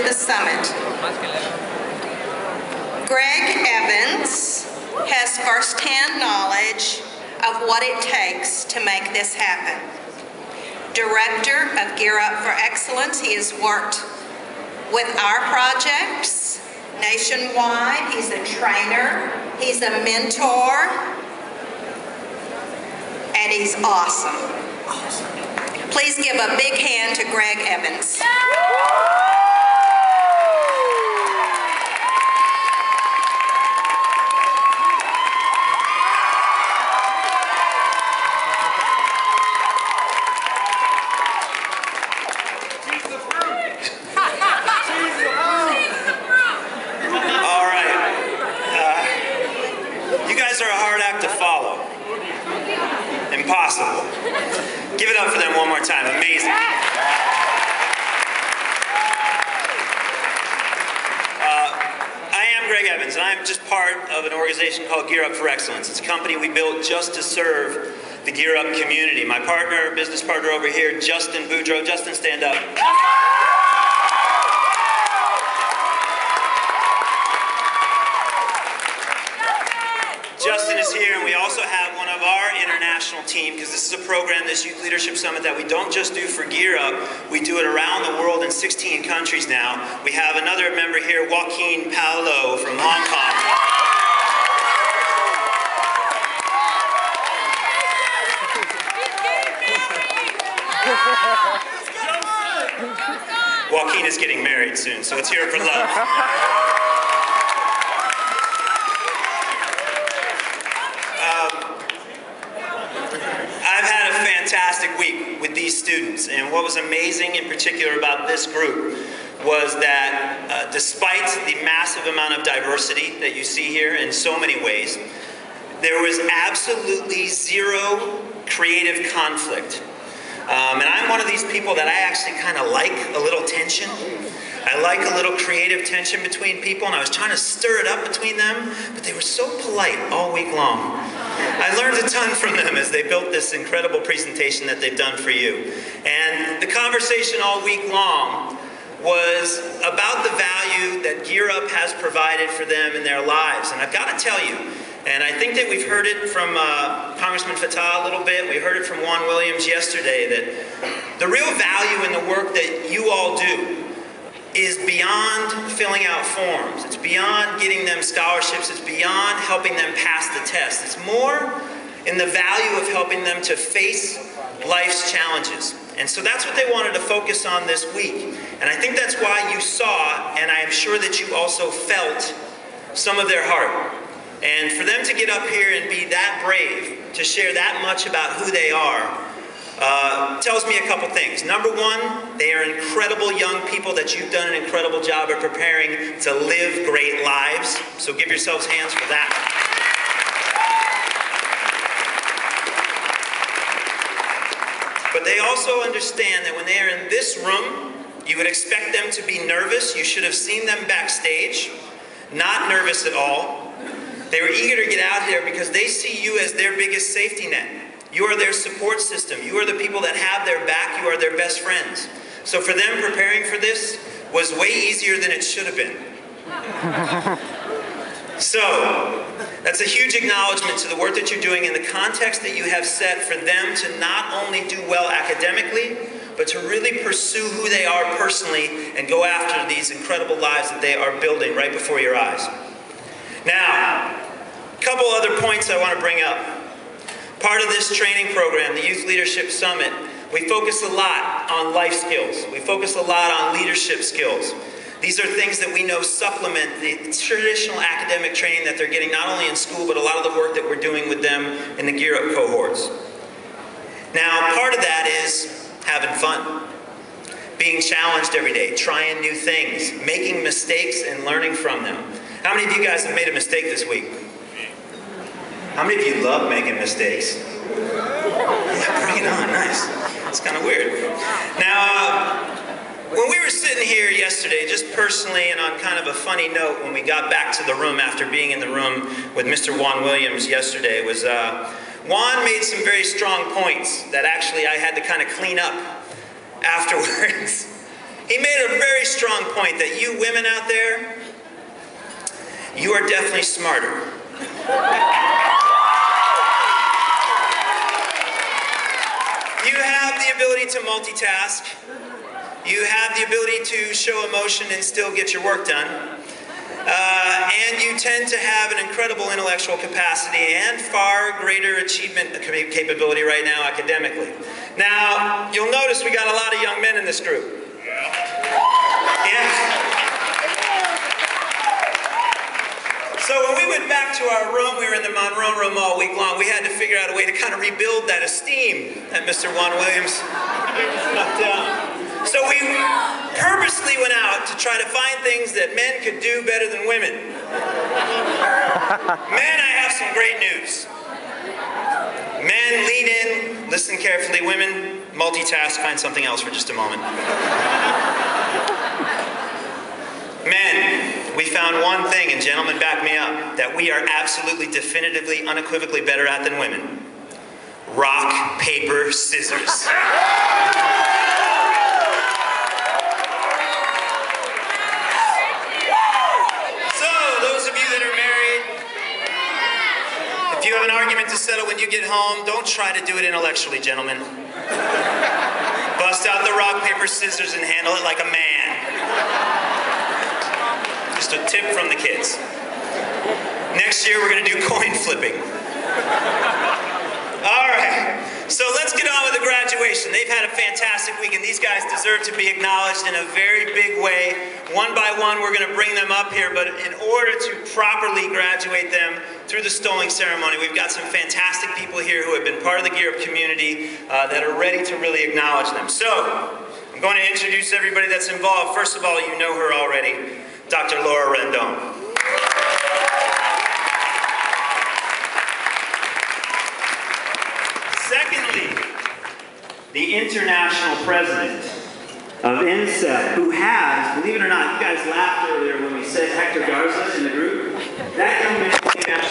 Christmas Summit. Greg Evans has firsthand knowledge of what it takes to make this happen. Director of Gear Up for Excellence, he has worked with our projects nationwide. He's a trainer, he's a mentor, and he's awesome. Please give a big hand to Greg Evans. Impossible. Give it up for them one more time. Amazing. I am Greg Evans, and I'm just part of an organization called Gear Up for Excellence. It's a company we built just to serve the Gear Up community. My partner, business partner over here, Justin Boudreau. Justin, stand up. Justin is here, and we also have one of our international team, because this is a program, this Youth Leadership Summit, that we don't just do for Gear Up, we do it around the world in 16 countries now. We have another member here, Joaquin Paolo from Hong Kong. Joaquin is getting married soon, so it's here for love. I've had a fantastic week with these students, and what was amazing in particular about this group was that despite the massive amount of diversity that you see here in so many ways, there was absolutely zero creative conflict. And I'm one of these people that I actually kind of like a little tension. I like a little creative tension between people, and I was trying to stir it up between them, but they were so polite all week long. I learned a ton from them as they built this incredible presentation that they've done for you. And the conversation all week long was about the value that Gear Up has provided for them in their lives. And I've got to tell you, and I think that we've heard it from Congressman Fattah a little bit, we heard it from Juan Williams yesterday, that the real value in the work that you all do is beyond filling out forms. It's beyond getting them scholarships. It's beyond helping them pass the test. It's more in the value of helping them to face life's challenges. And so that's what they wanted to focus on this week. And I think that's why you saw, and I am sure that you also felt, some of their heart. And for them to get up here and be that brave, to share that much about who they are, tells me a couple things. Number one, they are incredible young people that you've done an incredible job of preparing to live great lives. So give yourselves hands for that. But they also understand that when they are in this room, you would expect them to be nervous. You should have seen them backstage. Not nervous at all. They were eager to get out here because they see you as their biggest safety net. You are their support system. You are the people that have their back. You are their best friends. So for them, preparing for this was way easier than it should have been. So that's a huge acknowledgement to the work that you're doing in the context that you have set for them to not only do well academically, but to really pursue who they are personally and go after these incredible lives that they are building right before your eyes. Now, a couple other points I want to bring up. Part of this training program, the Youth Leadership Summit, we focus a lot on life skills. We focus a lot on leadership skills. These are things that we know supplement the traditional academic training that they're getting not only in school, but a lot of the work that we're doing with them in the Gear Up cohorts. Now, part of that is having fun, being challenged every day, trying new things, making mistakes and learning from them. How many of you guys have made a mistake this week? How many of you love making mistakes? Yeah, bring it on, nice. It's kind of weird. Now, when we were sitting here yesterday, just personally and on kind of a funny note, when we got back to the room after being in the room with Mr. Juan Williams yesterday, was Juan made some very strong points that actually I had to kind of clean up afterwards. He made a very strong point that you women out there, you are definitely smarter. You have the ability to multitask. You have the ability to show emotion and still get your work done. And you tend to have an incredible intellectual capacity and far greater achievement capability right now academically. Now, you'll notice we got a lot of young men in this group. Yeah. So when we went back to our room, we were in the Monroe room all week long, we had to figure out a way to kind of rebuild that esteem that Mr. Juan Williams knocked down. So we purposely went out to try to find things that men could do better than women. Men, I have some great news. Men, lean in, listen carefully. Women, multitask, find something else for just a moment. Men, we found one thing, and gentlemen, back me up, that we are absolutely, definitively, unequivocally better at than women. Rock, paper, scissors. If you have an argument to settle when you get home, don't try to do it intellectually, gentlemen. Bust out the rock, paper, scissors and handle it like a man. Just a tip from the kids. Next year, we're going to do coin flipping. All right. So let's get on with the graduation. They've had a fantastic week, and these guys deserve to be acknowledged in a very big way. One by one, we're going to bring them up here, but in order to properly graduate them through the Stoling ceremony, we've got some fantastic people here who have been part of the Gear Up community that are ready to really acknowledge them. So I'm going to introduce everybody that's involved. First of all, you know her already, Dr. Laura Rendon. Secondly, the international president of NSEP, who has, believe it or not, you guys laughed earlier when we said Hector Garza in the group. That young man came after